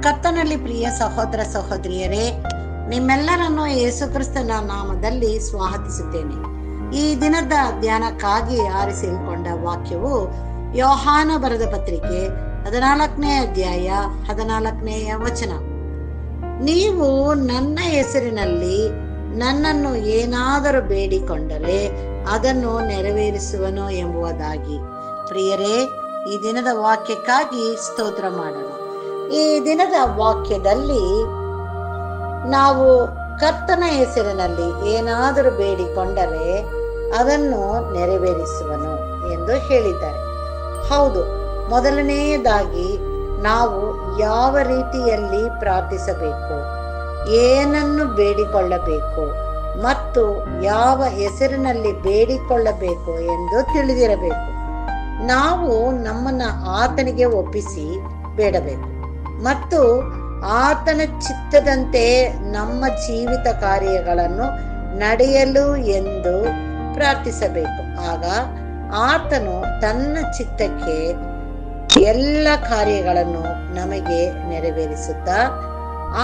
ಕರ್ತನಲ್ಲಿ ಪ್ರಿಯ ಸಹೋದರ ಸಹೋದರಿಯರೇ, ನಿಮ್ಮೆಲ್ಲರನ್ನು ಯೇಸುಕ್ರಿಸ್ತನ ನಾಮದಲ್ಲಿ ಸ್ವಾಗತಿಸುತ್ತೇನೆ. ಈ ದಿನದ ಧ್ಯಾನಕ್ಕಾಗಿ ಆರಿಸಿಕೊಂಡ ವಾಕ್ಯವು ಯೋಹಾನ ಬರೆದ ಪತ್ರಿಕೆ 14ನೇ ಅಧ್ಯಾಯ 14ನೇ ವಚನ. ನೀವು ನನ್ನ ಹೆಸರಿನಲ್ಲಿ ನನ್ನನ್ನು ಏನಾದರೂ ಬೇಡಿಕೊಂಡರೆ ಅದನ್ನು ನೆರವೇರಿಸುವನು ಎಂಬುದಾಗಿ. ಪ್ರಿಯರೇ, ಈ ದಿನದ ವಾಕ್ಯಕ್ಕಾಗಿ ಸ್ತೋತ್ರ ಮಾಡೋಣ. ಈ ದಿನದ ವಾಕ್ಯದಲ್ಲಿ ನಾವು ಕರ್ತನ ಹೆಸರಿನಲ್ಲಿ ಏನಾದರೂ ಬೇಡಿಕೊಂಡರೆ ಅದನ್ನು ನೆರವೇರಿಸುವನು ಎಂದು ಹೇಳಿದ್ದಾರೆ. ಹೌದು, ಮೊದಲನೆಯದಾಗಿ ನಾವು ಯಾವ ರೀತಿಯಲ್ಲಿ ಪ್ರಾರ್ಥಿಸಬೇಕು, ಏನನ್ನು ಬೇಡಿಕೊಳ್ಳಬೇಕು ಮತ್ತು ಯಾವ ಹೆಸರಿನಲ್ಲಿ ಬೇಡಿಕೊಳ್ಳಬೇಕು ಎಂದು ತಿಳಿದಿರಬೇಕು. ನಾವು ನಮ್ಮನ್ನ ಆತನಿಗೆ ಒಪ್ಪಿಸಿ ಬೇಡಬೇಕು ಮತ್ತು ಆತನ ಚಿತ್ತದಂತೆ ನಮ್ಮ ಜೀವಿತ ಕಾರ್ಯಗಳನ್ನು ನಡೆಯಲು ಎಂದು ಪ್ರಾರ್ಥಿಸಬೇಕು. ಆಗ ಆತನು ತನ್ನ ಚಿತ್ತಕ್ಕೆ ಎಲ್ಲ ಕಾರ್ಯಗಳನ್ನು ನಮಗೆ ನೆರವೇರಿಸುತ್ತಾ,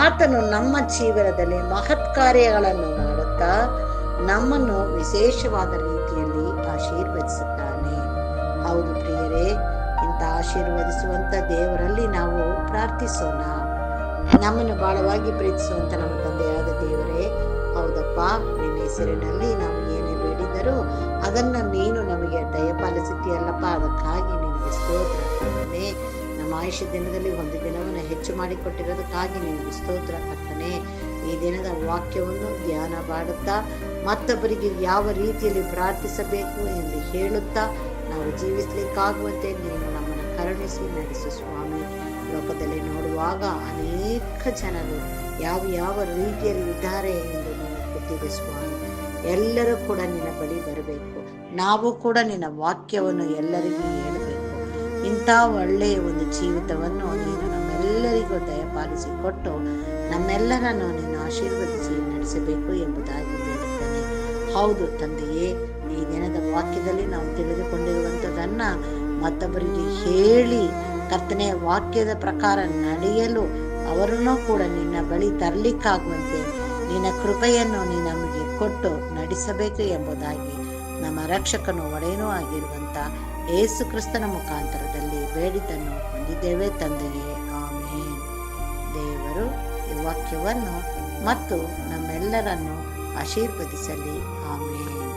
ಆತನು ನಮ್ಮ ಜೀವನದಲ್ಲಿ ಮಹತ್ ಕಾರ್ಯಗಳನ್ನು ಮಾಡುತ್ತಾ ನಮ್ಮನ್ನು ವಿಶೇಷವಾದ ರೀತಿಯಲ್ಲಿ ಆಶೀರ್ವದಿಸುತ್ತಾನೆ. ಹೌದು ಪ್ರಿಯರೇ, ಇಂಥ ಆಶೀರ್ವದಿಸುವಂತ ದೇವರಲ್ಲಿ ನಾವು ಪ್ರಾರ್ಥಿಸೋಣ. ನಮ್ಮನ್ನು ಬಹಳವಾಗಿ ಪ್ರೀತಿಸುವಂತ ನಮ್ಮ ತಂದೆಯಾದ ದೇವರೇ, ಹೌದಪ್ಪ, ನಿನ್ನ ಹೆಸರಿನಲ್ಲಿ ನಾವು ಏನೇ ಬೇಡಿದರೂ ಅದನ್ನ ನೀನು ನಮಗೆ ದಯಪಾಲಿಸುತ್ತೀಯಲ್ಲಪ್ಪ. ಅದಕ್ಕಾಗಿ ನಿನಗೆ ಸ್ತೋತ್ರ ಕರ್ತನೇ. ನಮ್ಮ ಆಯುಷ್ಯ ದಿನದಲ್ಲಿ ಒಂದು ದಿನವನ್ನು ಹೆಚ್ಚು ಮಾಡಿಕೊಟ್ಟಿರೋದಕ್ಕಾಗಿ ನಿನಗೆ ಸ್ತೋತ್ರ ಕರ್ತನೇ. ಈ ದಿನದ ವಾಕ್ಯವನ್ನು ಧ್ಯಾನ ಮಾಡುತ್ತಾ ಮತ್ತೊಬ್ಬರಿಗೆ ಯಾವ ರೀತಿಯಲ್ಲಿ ಪ್ರಾರ್ಥಿಸಬೇಕು ಎಂದು ಹೇಳುತ್ತಾ ನಾವು ಜೀವಿಸಲಿಕ್ಕಾಗುವಂತೆ ನೀನು ನಮ್ಮನ್ನು ಕರುಣಿಸಿ ನಡೆಸು ಸ್ವಾಮಿ. ಲೋಕದಲ್ಲಿ ನೋಡುವಾಗ ಅನೇಕ ಜನರು ಯಾವ ರೀತಿಯಲ್ಲಿ ಇದ್ದಾರೆ ಎಂದು ನೀವು ಗೊತ್ತಿದೆ ಸ್ವಾಮಿ. ಎಲ್ಲರೂ ಕೂಡ ನಿನ್ನ ಬಳಿ ಬರಬೇಕು. ನಾವು ಕೂಡ ನಿನ್ನ ವಾಕ್ಯವನ್ನು ಎಲ್ಲರಿಗೂ ಹೇಳಬೇಕು. ಇಂಥ ಒಳ್ಳೆಯ ಒಂದು ಜೀವಿತವನ್ನು ನೀನು ನಮ್ಮೆಲ್ಲರಿಗೂ ದಯಪಾಲಿಸಿಕೊಟ್ಟು ನಮ್ಮೆಲ್ಲರನ್ನು ನೀನು ಆಶೀರ್ವದಿಸಿ ನಡೆಸಬೇಕು ಎಂಬುದಾಗಿ ಬೇಡುತ್ತೇನೆ. ಹೌದು ತಂದೆಯೇ, ಈ ದಿನದ ವಾಕ್ಯದಲ್ಲಿ ನಾವು ತಿಳಿದುಕೊಂಡಿರುವಂಥದ್ದನ್ನ ಮತ್ತೊಬ್ಬರಿಗೆ ಹೇಳಿ ಕರ್ತನೆಯ ವಾಕ್ಯದ ಪ್ರಕಾರ ನಡೆಯಲು ಅವರನ್ನು ಕೂಡ ನಿನ್ನ ಬಳಿ ತರಲಿಕ್ಕಾಗುವಂತೆ ನಿನ್ನ ಕೃಪೆಯನ್ನು ನೀನು ನಮಗೆ ಕೊಟ್ಟು ನಡೆಸಬೇಕು ಎಂಬುದಾಗಿ ನಮ್ಮ ರಕ್ಷಕನು ಒಡೆಯನೂ ಆಗಿರುವಂತ ಯೇಸು ಕ್ರಿಸ್ತನ ಮುಖಾಂತರದಲ್ಲಿ ಬೇಡಿದ್ದನ್ನು ಹೊಂದಿದ್ದೇವೆ ತಂದೆಯೇ, ಆಮೇನ್. ದೇವರು ಈ ವಾಕ್ಯವನ್ನು ಮತ್ತು ನಮ್ಮೆಲ್ಲರನ್ನು ಆಶೀರ್ವದಿಸಲಿ, ಆಮೇನ್.